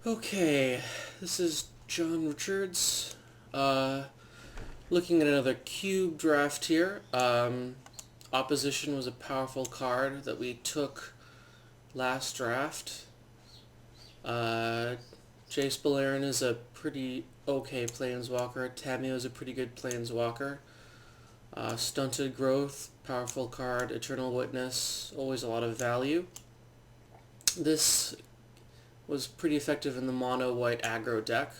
Okay, this is John Richards. Uh, Looking at another cube draft here. Opposition was a powerful card that we took last draft. Uh, Jace Beleren is a pretty okay planeswalker. Tamio is a pretty good planeswalker. Stunted Growth, powerful card. Eternal Witness, always a lot of value. This was pretty effective in the mono white aggro deck.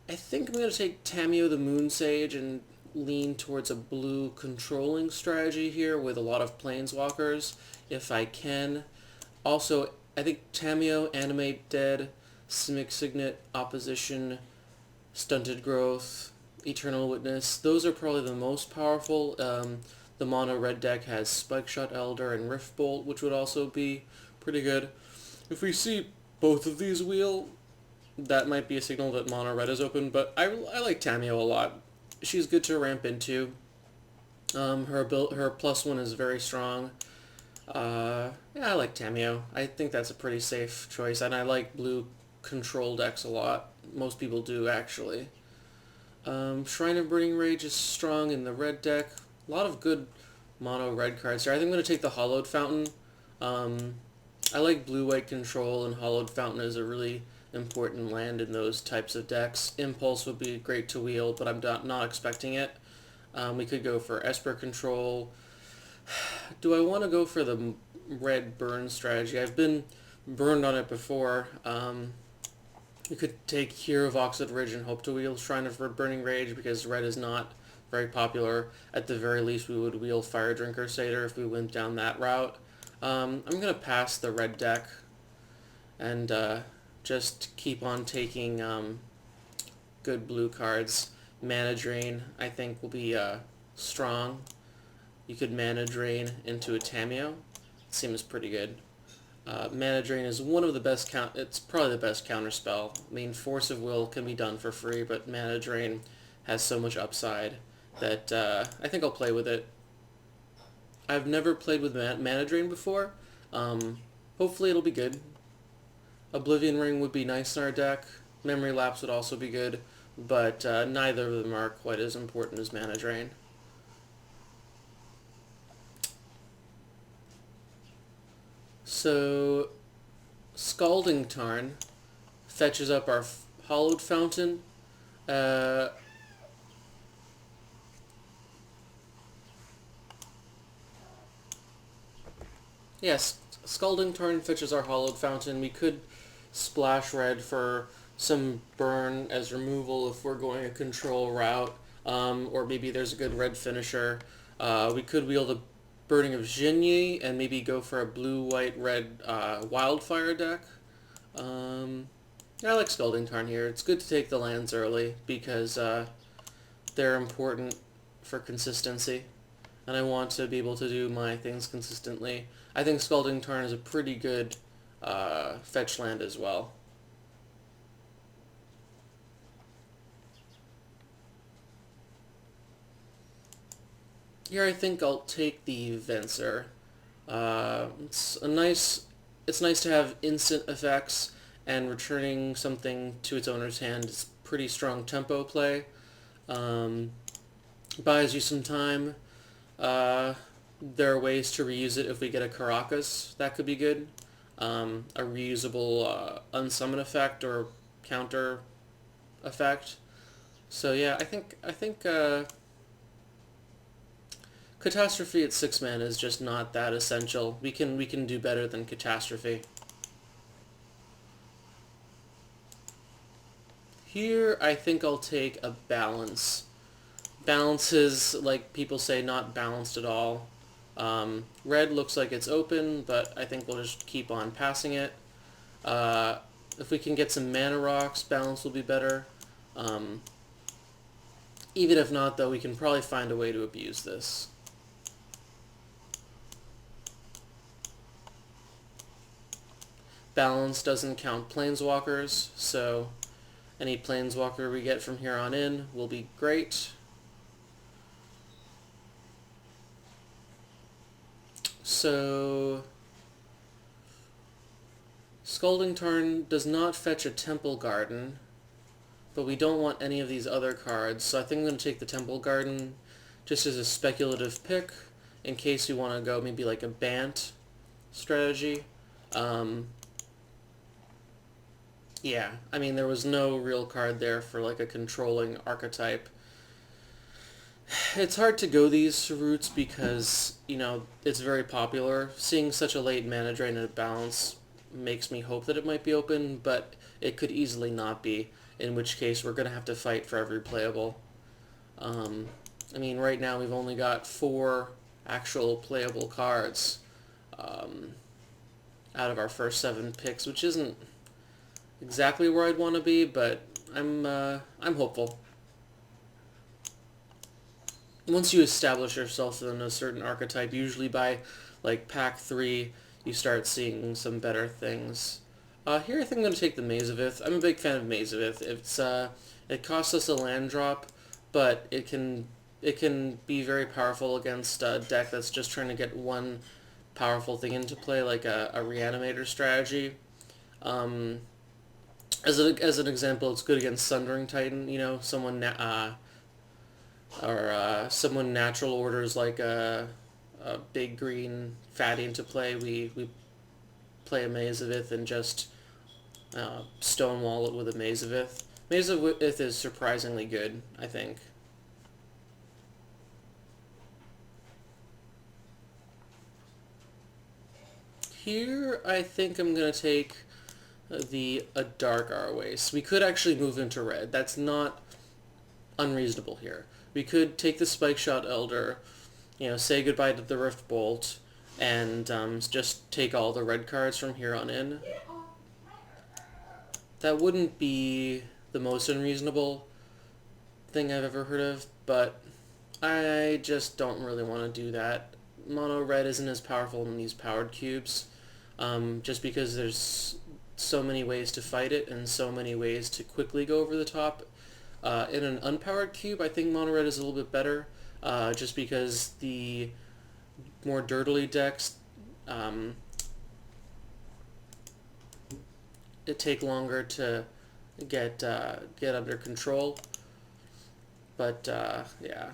I think I'm going to take Tamio the Moon Sage and lean towards a blue controlling strategy here with a lot of planeswalkers if I can. Also, I think Tamio, Animate Dead, Simic Signet, Opposition, Stunted Growth, Eternal Witness, those are probably the most powerful. The mono red deck has Spike Shot Elder and Rift Bolt, which would also be pretty good. If we see both of these wheel, that might be a signal that mono red is open, but I like Tamio a lot. She's good to ramp into. Her +1 is very strong. Yeah, I like Tamio. I think that's a pretty safe choice, and I like blue control decks a lot. Most people do, actually. Shrine of Burning Rage is strong in the red deck. A lot of good mono red cards here. I think I'm going to take the Hollowed Fountain. Um, I like blue-white control, and Hollowed Fountain is a really important land in those types of decks. Impulse would be great to wield, but I'm not expecting it. We could go for Esper control. Do I want to go for the red burn strategy? I've been burned on it before. You could take Hero of Oxid Ridge and hope to wield Shrine of Burning Rage because red is not very popular. At the very least, we would wield Fire Drinker Satyr if we went down that route. I'm going to pass the red deck and just keep on taking good blue cards. Mana Drain, I think, will be strong. You could Mana Drain into a Tamio. It seems pretty good. Mana Drain is one of the best it's probably the best counter spell. I mean, Force of Will can be done for free, but Mana Drain has so much upside that I think I'll play with it. I've never played with Mana Drain before. Hopefully it'll be good. Oblivion Ring would be nice in our deck. Memory Lapse would also be good, but neither of them are quite as important as Mana Drain. So, Scalding Tarn fetches up our Hollowed Fountain. Yes, Scalding Tarn fetches our Hollowed Fountain. We could splash red for some burn as removal if we're going a control route, or maybe there's a good red finisher. We could wield a Burning of Jinyi and maybe go for a blue-white-red Wildfire deck. I like Scalding Tarn here. It's good to take the lands early because they're important for consistency, and I want to be able to do my things consistently. I think Scalding Tarn is a pretty good fetch land as well. Here I think I'll take the Venser. It's nice to have instant effects, and returning something to its owner's hand is pretty strong tempo play. Buys you some time. There are ways to reuse it if we get a Caracas. That could be good. A reusable unsummon effect or counter effect. So yeah, I think Catastrophe at 6 mana is just not that essential. We can do better than Catastrophe. Here, I think I'll take a Balance. Balance is, like people say, not balanced at all. Red looks like it's open, but I think we'll just keep on passing it. If we can get some mana rocks, Balance will be better. Even if not, though, we can probably find a way to abuse this. Balance doesn't count planeswalkers, so any planeswalker we get from here on in will be great. So Scalding Tarn does not fetch a Temple Garden, but we don't want any of these other cards, so I think I'm going to take the Temple Garden just as a speculative pick in case we want to go maybe like a Bant strategy. Yeah, I mean, there was no real card there for like a controlling archetype. It's hard to go these routes because, it's very popular. Seeing such a late mana drain and balance makes me hope that it might be open, but it could easily not be, in which case we're going to have to fight for every playable. I mean, right now we've only got 4 actual playable cards out of our first 7 picks, which isn't exactly where I'd want to be, but I'm hopeful. Once you establish yourself in a certain archetype, usually by like pack 3, you start seeing some better things. Here I think I'm going to take the Mazavith. I'm a big fan of Mazavith. It costs us a land drop, but it can be very powerful against a deck that's just trying to get one powerful thing into play, like a Reanimator strategy. As an example, it's good against Sundering Titan. Someone natural orders like a big green fatty into play. We play a Mazavith and just stonewall it with a Mazavith. Mazavith is surprisingly good, I think. Here, I think I'm going to take a Dark Arwace. We could actually move into red. That's not unreasonable here. We could take the Spike Shot Elder, say goodbye to the Rift Bolt, and just take all the red cards from here on in. That wouldn't be the most unreasonable thing I've ever heard of, but I just don't really want to do that. Mono red isn't as powerful in these powered cubes, just because there's so many ways to fight it and so many ways to quickly go over the top. In an unpowered cube, I think mono red is a little bit better, just because the more dirtily decks, it take longer to get under control. But yeah.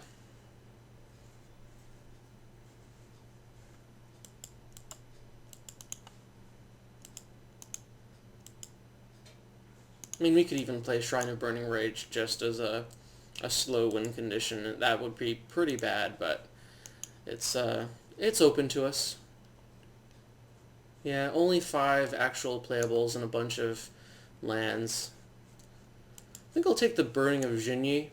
I mean, we could even play Shrine of Burning Rage just as a slow win condition. That would be pretty bad, but it's open to us. Yeah, only 5 actual playables and a bunch of lands. I think I'll take the Burning of Jinyi.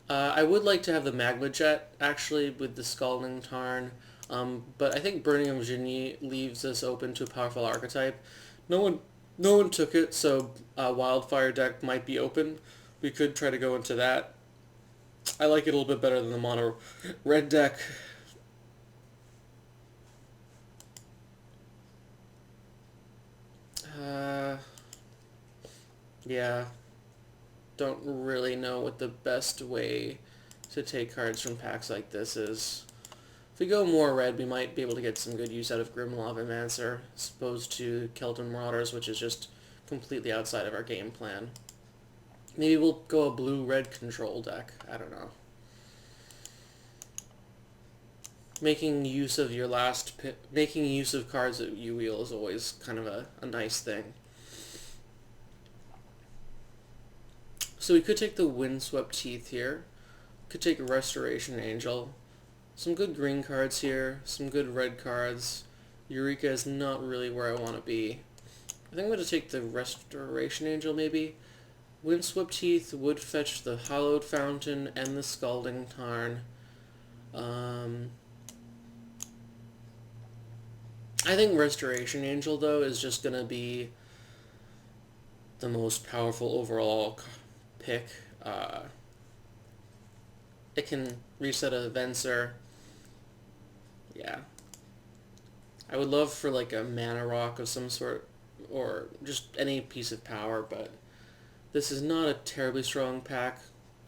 I would like to have the Magma Jet, actually, with the Scalding Tarn, but I think Burning of Jinyi leaves us open to a powerful archetype. No one took it, so Wildfire deck might be open. We could try to go into that. I like it a little bit better than the mono red deck. Yeah. Don't really know what the best way to take cards from packs like this is. If we go more red, we might be able to get some good use out of Grim Lavamancer, as opposed to Keldon Marauders, which is just completely outside of our game plan. Maybe we'll go a blue-red control deck. I don't know. Making use of making use of cards that you wheel is always kind of a nice thing. So we could take the Windswept Teeth here. Could take a Restoration Angel. Some good green cards here. Some good red cards. Eureka is not really where I want to be. I think I'm going to take the Restoration Angel maybe. Windswept Teeth would fetch the Hallowed Fountain and the Scalding Tarn. I think Restoration Angel, though, is just going to be the most powerful overall pick. It can reset a Venser. Yeah. I would love for like a mana rock of some sort, or just any piece of power, but this is not a terribly strong pack.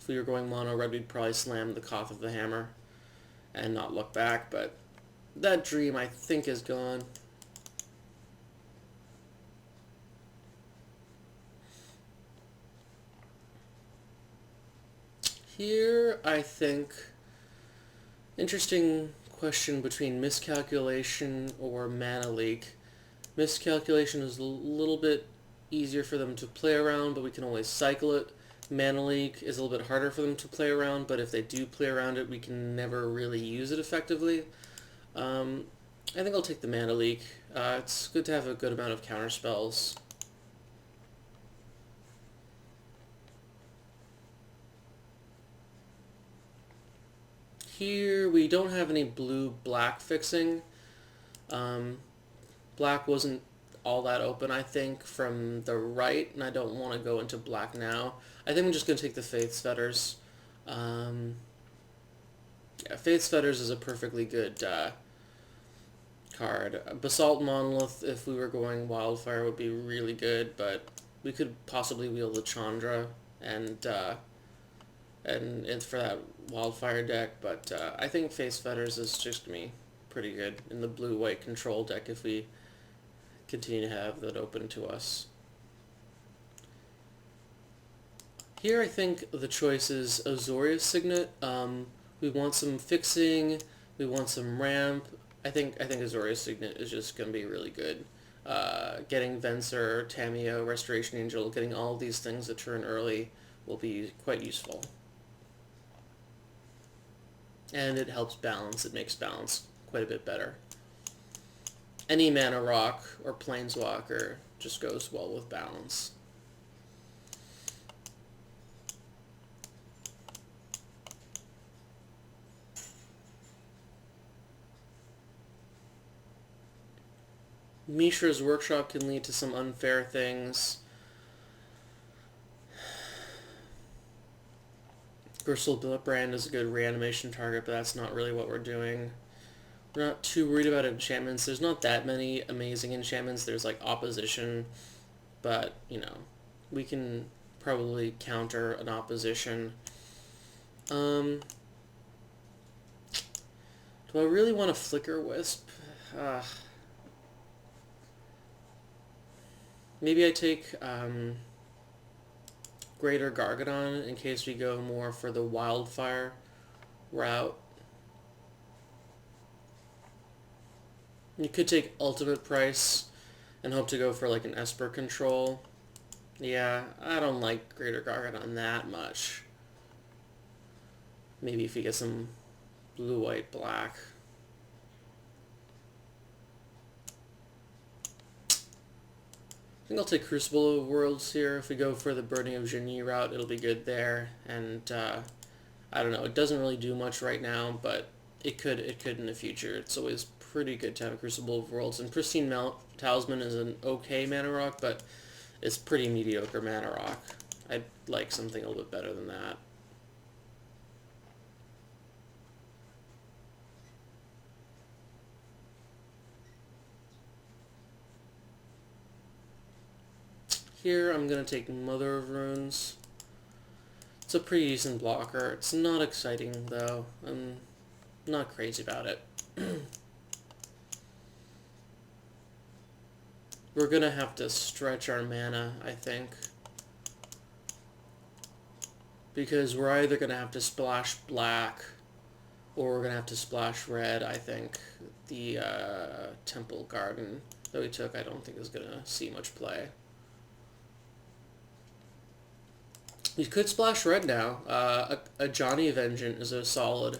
If we were going mono red, we'd probably slam the Koth of the Hammer and not look back, but that dream I think is gone. Here, I think, interesting question between miscalculation or mana leak. Miscalculation is a little bit easier for them to play around, but we can always cycle it. Mana leak is a little bit harder for them to play around, but if they do play around it, we can never really use it effectively. I think I'll take the mana leak. It's good to have a good amount of counter spells. Here we don't have any blue-black fixing. Black wasn't all that open, I think, from the right, and I don't want to go into black now. I think I'm just going to take the Faith's Fetters. Yeah, Faith's Fetters is a perfectly good card. Basalt Monolith, if we were going Wildfire, would be really good, but we could possibly wield the Chandra and for that Wildfire deck, but I think Faith's Fetters is just going to be pretty good in the blue-white control deck if we continue to have that open to us. Here I think the choice is Azorius Signet. We want some fixing, we want some ramp. I think Azorius Signet is just going to be really good. Getting Venser, Tamiyo, Restoration Angel, getting all of these things that turn early will be quite useful. And it helps balance, it makes balance quite a bit better. Any mana rock or planeswalker just goes well with balance. Mishra's Workshop can lead to some unfair things. Griselbrand is a good reanimation target, but that's not really what we're doing. We're not too worried about enchantments. There's not that many amazing enchantments. There's like opposition, but you know, we can probably counter an opposition. Do I really want to Flicker Wisp? Maybe I take Greater Gargadon in case we go more for the Wildfire route. You could take Ultimate Price and hope to go for like an Esper control. Yeah, I don't like Greater Gargadon that much. Maybe if you get some blue, white, black. I think I'll take Crucible of Worlds here. If we go for the Burning of Genie route, it'll be good there. And I don't know, it doesn't really do much right now, but it could in the future. It's always pretty good to have a Crucible of Worlds. And Pristine Talisman is an okay mana rock, but it's pretty mediocre mana rock. I'd like something a little bit better than that. Here I'm going to take Mother of Runes. It's a pretty decent blocker. It's not exciting though. I'm not crazy about it. We're going to have to stretch our mana, I think. Because we're either going to have to splash black or we're going to have to splash red, I think. The Temple Garden that we took I don't think is going to see much play. We could splash red now. A Johnny Vengeant is a solid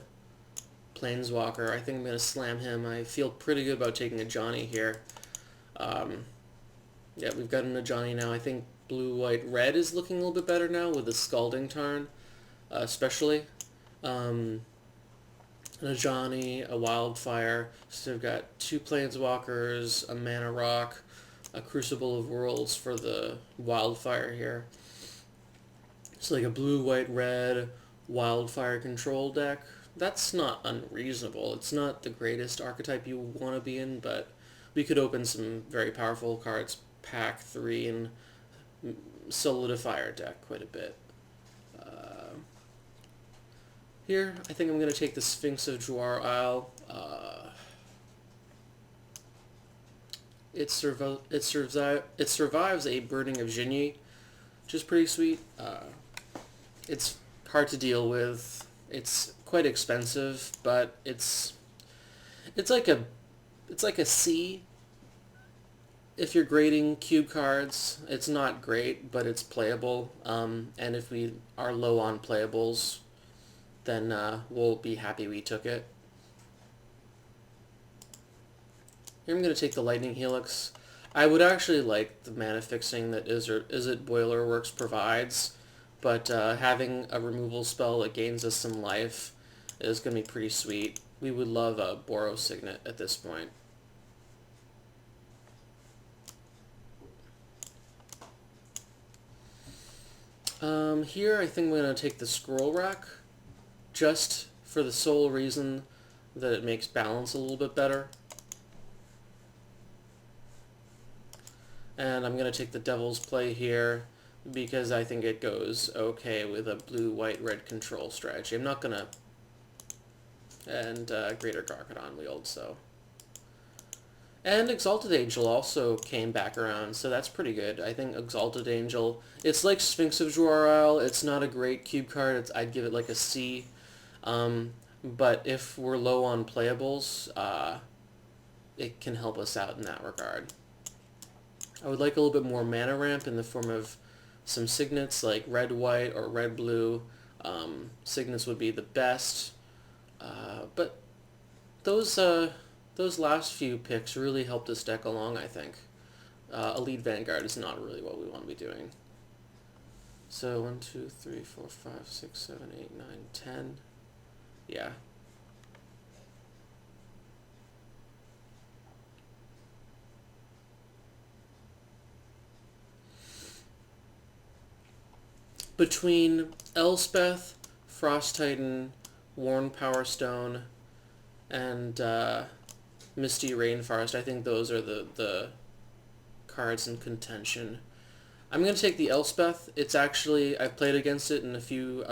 planeswalker. I think I'm going to slam him. I feel pretty good about taking a Johnny here. Yeah, we've got an Ajani now. I think blue, white, red is looking a little bit better now with the Scalding Tarn, especially. An Ajani, a Wildfire. So we've got two Planeswalkers, a Mana Rock, a Crucible of Worlds for the Wildfire here. It's like a blue, white, red Wildfire control deck. That's not unreasonable. It's not the greatest archetype you want to be in, but we could open some very powerful cards, pack 3, and solidify our deck quite a bit. Here, I think I'm going to take the Sphinx of Jwar Isle. It survives a Burning of Genie, which is pretty sweet. It's hard to deal with. It's quite expensive, but it's like a it's like a C. If you're grading cube cards, it's not great, but it's playable. And if we are low on playables, then we'll be happy we took it. Here I'm going to take the Lightning Helix. I would actually like the mana fixing that Izzet Boilerworks provides, but having a removal spell that gains us some life is going to be pretty sweet. We would love a Boros Signet at this point. Here I think I'm going to take the Scroll Rack, just for the sole reason that it makes balance a little bit better. And I'm going to take the Devil's Play here because I think it goes okay with a blue, white, red control strategy. I'm not going to... And Greater Gargadon wield, so... And Exalted Angel also came back around, so that's pretty good. I think Exalted Angel, it's like Sphinx of Jor-El. It's not a great cube card. I'd give it like a C. But if we're low on playables, it can help us out in that regard. I would like a little bit more mana ramp in the form of some signets like red-white or red-blue. Signets would be the best. But those last few picks really helped this deck along, I think. Elite Vanguard is not really what we want to be doing. So 1, 2, 3, 4, 5, 6, 7, 8, 9, 10. Yeah. Between Elspeth, Frost Titan, Worn Power Stone, and Misty Rainforest, I think those are the cards in contention. I'm going to take the Elspeth. It's actually, I've played against it in a few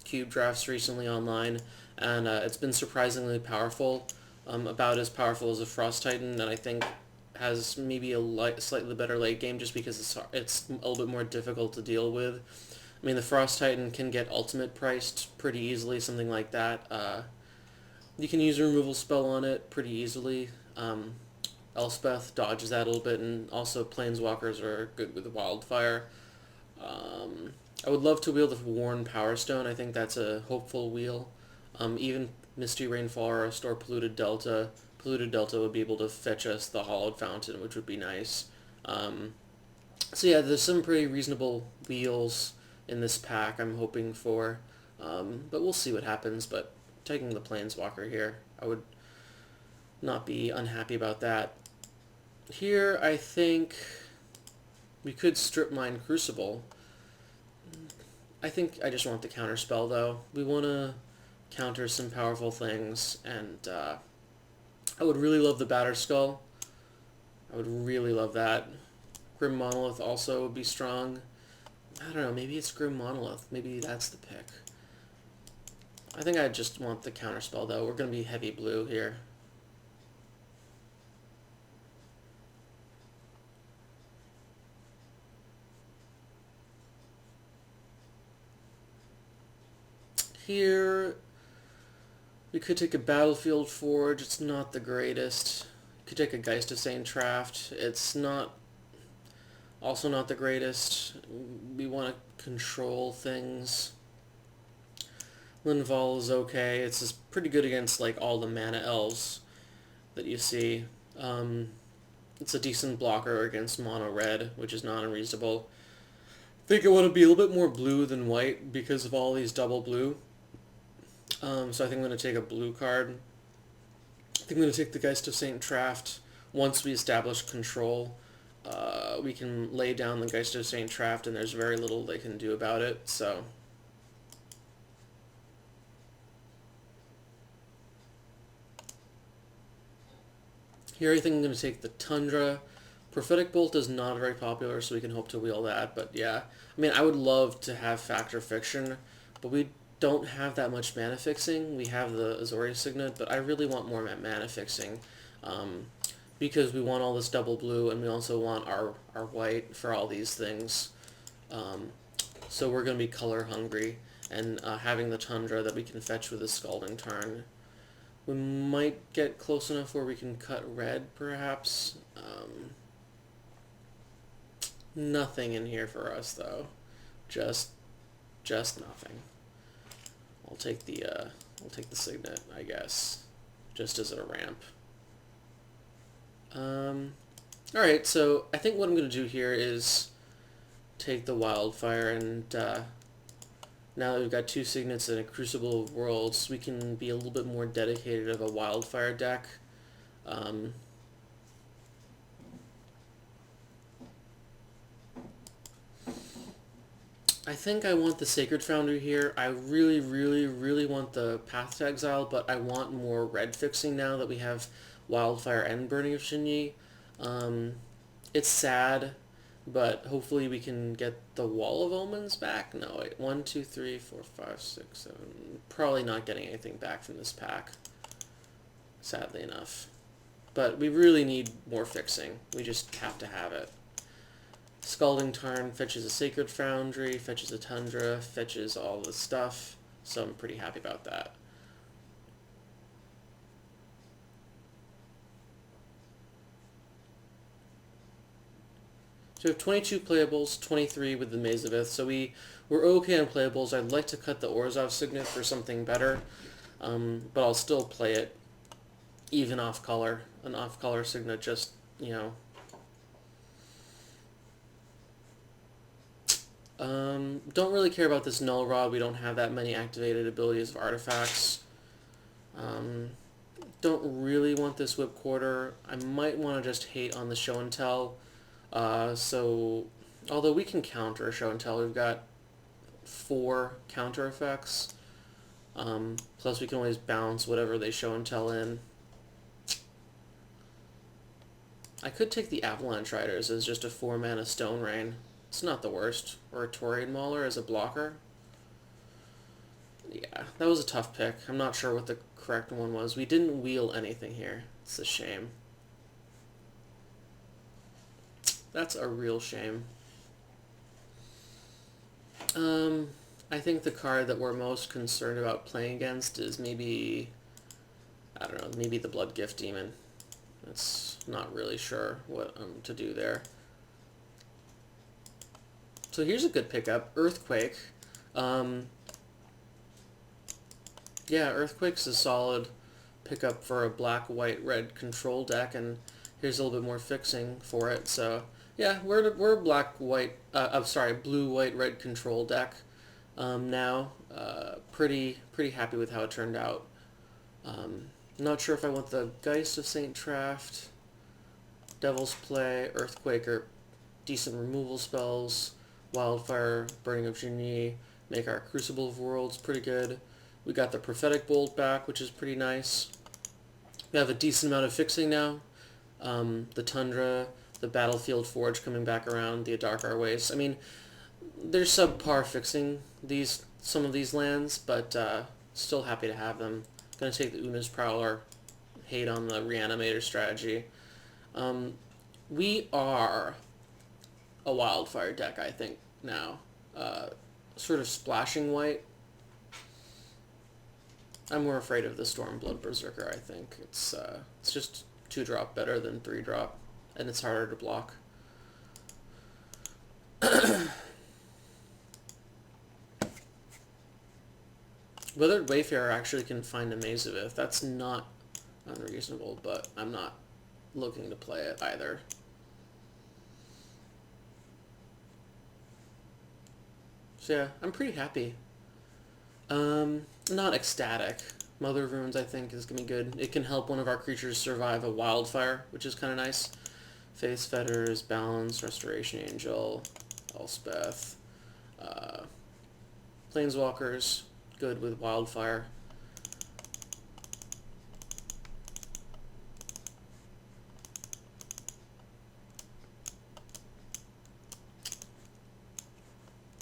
cube drafts recently online, and it's been surprisingly powerful, about as powerful as a Frost Titan, and I think has maybe a slightly better late game just because it's a little bit more difficult to deal with. I mean, the Frost Titan can get ultimate priced pretty easily, something like that. You can use a removal spell on it pretty easily. Elspeth dodges that a little bit, and also Planeswalkers are good with Wildfire. I would love to wield the Worn Power Stone. I think that's a hopeful wheel. Even Misty Rainforest or Polluted Delta. Polluted Delta would be able to fetch us the Hollowed Fountain, which would be nice. So yeah, there's some pretty reasonable wheels in this pack I'm hoping for. But we'll see what happens. But taking the Planeswalker here, I would not be unhappy about that. Here, I think we could strip mine Crucible. I think I just want the counter spell, though. We want to counter some powerful things, and I would really love the Batterskull. I would really love that. Grim Monolith also would be strong. I don't know, maybe it's Grim Monolith. Maybe that's the pick. I think I just want the counter spell, though. We're going to be heavy blue here. Here, we could take a Battlefield Forge. It's not the greatest. Could take a Geist of St. Traft. It's also not the greatest. We want to control things. Linval is okay. It's just pretty good against like all the mana elves that you see. It's a decent blocker against mono red, which is not unreasonable. I think I want to be a little bit more blue than white because of all these double blue. So I think I'm going to take a blue card. I think I'm going to take the Geist of St. Traft. Once we establish control, we can lay down the Geist of St. Traft, and there's very little they can do about it. So here I think I'm going to take the Tundra. Prophetic Bolt is not very popular, so we can hope to wheel that. But yeah, I mean, I would love to have Fact or Fiction, but we don't have that much mana fixing. We have the Azorius Signet, but I really want more mana fixing, because we want all this double blue, and we also want our white for all these things. So we're going to be color hungry. and having the Tundra that we can fetch with a Scalding Tarn. We might get close enough where we can cut red, perhaps. Nothing in here for us, though. Just nothing. I'll take the Signet, I guess, just as a ramp. Alright, so I think what I'm going to do here is take the Wildfire, and now that we've got 2 Signets and a Crucible of Worlds, we can be a little bit more dedicated of a Wildfire deck. I think I want the Sacred Foundry here. I really want the Path to Exile, but I want more red fixing now that we have Wildfire and Burning of Shinyi. It's sad, but hopefully we can get the Wall of Omens back. No, wait. 1, 2, 3, 4, 5, 6, 7. Probably not getting anything back from this pack, sadly enough. But we really need more fixing. We just have to have it. Scalding Tarn fetches a Sacred Foundry, fetches a Tundra, fetches all this stuff, so I'm pretty happy about that. So we have 22 playables, 23 with the Maze of Ith, so we're okay on playables. I'd like to cut the Orzhov Signet for something better, but I'll still play it even off-color. An off-color Signet just, you know... don't really care about this Null Rod. We don't have that many activated abilities of artifacts. Don't really want this Whip Quarter. I might want to just hate on the Show and Tell. So, although we can counter a Show and Tell, we've got 4 counter effects. Plus we can always bounce whatever they Show and Tell in. I could take the Avalanche Riders as just a 4-mana Stone Rain. It's not the worst. Or a Taurian Mauler as a blocker. Yeah, that was a tough pick. I'm not sure what the correct one was. We didn't wheel anything here. It's a shame. That's a real shame. I think the card that we're most concerned about playing against is maybe, I don't know, maybe the Blood Gift Demon. That's not really sure what to do there. So here's a good pickup, Earthquake. Yeah, Earthquake's a solid pickup for a black, white, red control deck, and here's a little bit more fixing for it. So yeah, we're a black, white, blue, white, red control deck now. Pretty happy with how it turned out. Not sure if I want the Geist of St. Traft, Devil's Play, Earthquake, or decent removal spells. Wildfire, Burning of Shinyi, make our Crucible of Worlds pretty good. We got the Prophetic Bolt back, which is pretty nice. We have a decent amount of fixing now. The Tundra, the Battlefield Forge coming back around, the Adarkar Waste. I mean, they're subpar fixing some of these lands, but still happy to have them. Gonna take the Una's Prowler, hate on the Reanimator strategy. We are a Wildfire deck, I think, now. Sort of splashing white. I'm more afraid of the Stormblood Berserker, I think. It's just 2-drop better than 3-drop, and it's harder to block. Withered Wayfarer actually can find a Maze of Ith. That's not unreasonable, but I'm not looking to play it either. So yeah, I'm pretty happy. Not ecstatic. Mother of Runes, I think, is going to be good. It can help one of our creatures survive a Wildfire, which is kind of nice. Face Fetters, Balance, Restoration Angel, Elspeth. Planeswalkers, good with Wildfire.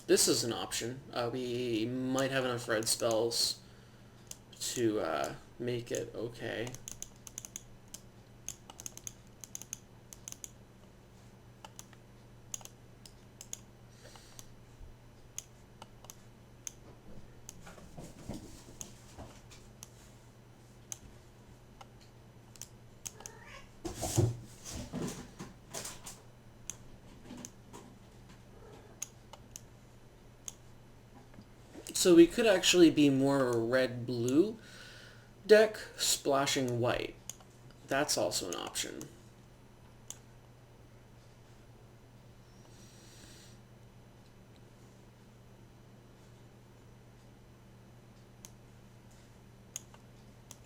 This is an option. We might have enough red spells to make it okay. So we could actually be more red-blue deck, splashing white. That's also an option.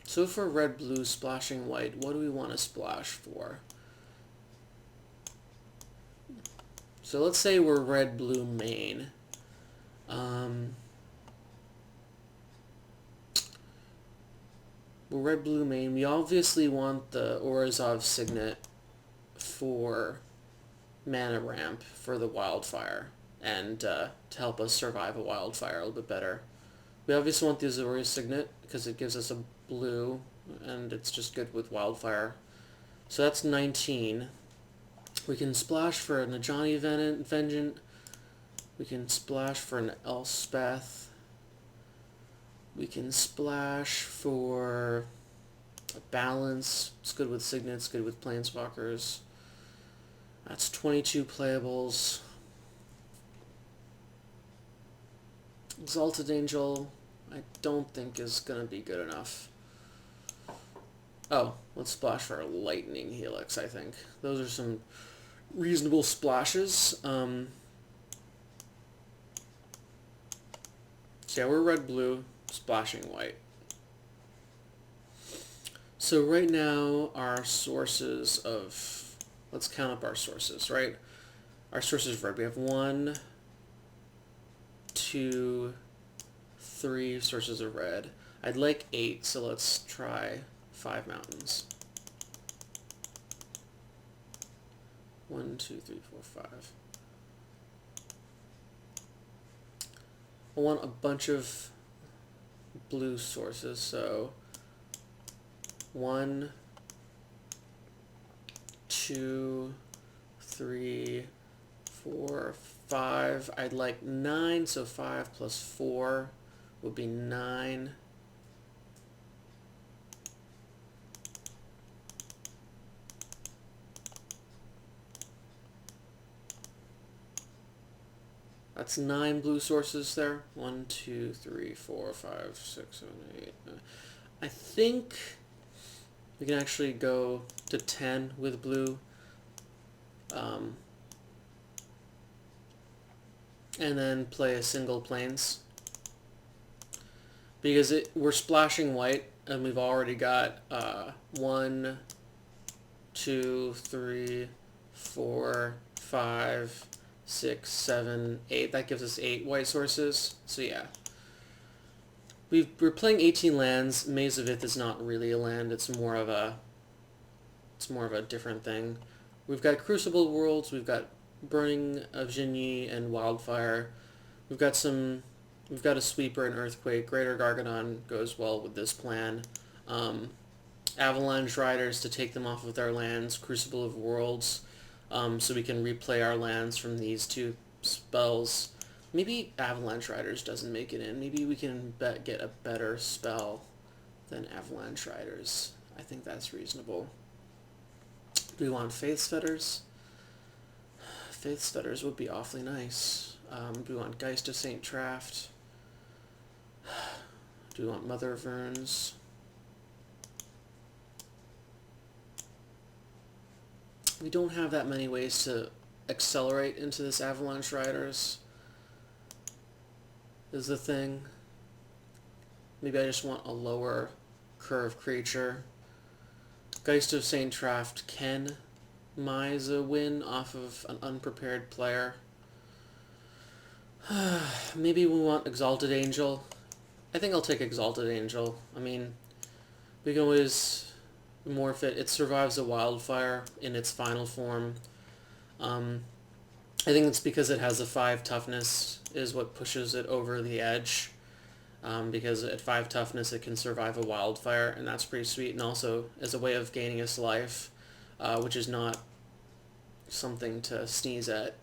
So for red-blue splashing white, what do we want to splash for? So let's say we're red-blue main. We're red-blue main. We obviously want the Orzhov Signet for mana ramp for the wildfire and to help us survive a wildfire a little bit better. We obviously want the Azorius Signet because it gives us a blue and it's just good with wildfire. So that's 19. We can splash for a Najani Vengeant. We can splash for an Elspeth. We can splash for a Balance. It's good with Signets, good with Planeswalkers. That's 22 playables. Exalted Angel, I don't think is going to be good enough. Oh, let's splash for a Lightning Helix, I think. Those are some reasonable splashes. So yeah, we're red-blue, splashing white. So right now, our sources of... Let's count up our sources, right? Our sources of red. We have 1, 2, 3 sources of red. I'd like 8, so let's try 5 mountains. 1, 2, 3, 4, 5. I want a bunch of blue sources, so 1, 2, 3, 4, 5. I'd like 9, so 5 plus 4 would be 9. That's 9 blue sources there. 1, 2, 3, 4, 5, 6, 7, 8. I think we can actually go to 10 with blue. And then play a single plains. Because we're splashing white, and we've already got 1, 2, 3, 4, 5, 6, 7, 8. That gives us 8 white sources. So yeah. We're playing 18 lands. Maze of Ith is not really a land. It's more of a different thing. We've got Crucible Worlds. We've got Burning of Jinyi and Wildfire. We've got a Sweeper and Earthquake. Greater Gargadon goes well with this plan. Avalanche Riders to take them off of their lands. Crucible of Worlds, so we can replay our lands from these 2 spells. Maybe Avalanche Riders doesn't make it in. Maybe we can get a better spell than Avalanche Riders. I think that's reasonable. Do we want Faith's Fetters? Faith's Fetters would be awfully nice. Do we want Geist of St. Traft? Do we want Mother of Urns? We don't have that many ways to accelerate into this Avalanche Riders, is the thing. Maybe I just want a lower curve creature. Geist of St. Traft can mize a win off of an unprepared player. Maybe we want Exalted Angel. I think I'll take Exalted Angel. I mean, we can always morph it. It survives a wildfire in its final form. I think it's because it has a 5 toughness is what pushes it over the edge. Because at 5 toughness it can survive a wildfire, and that's pretty sweet. And also as a way of gaining its life, which is not something to sneeze at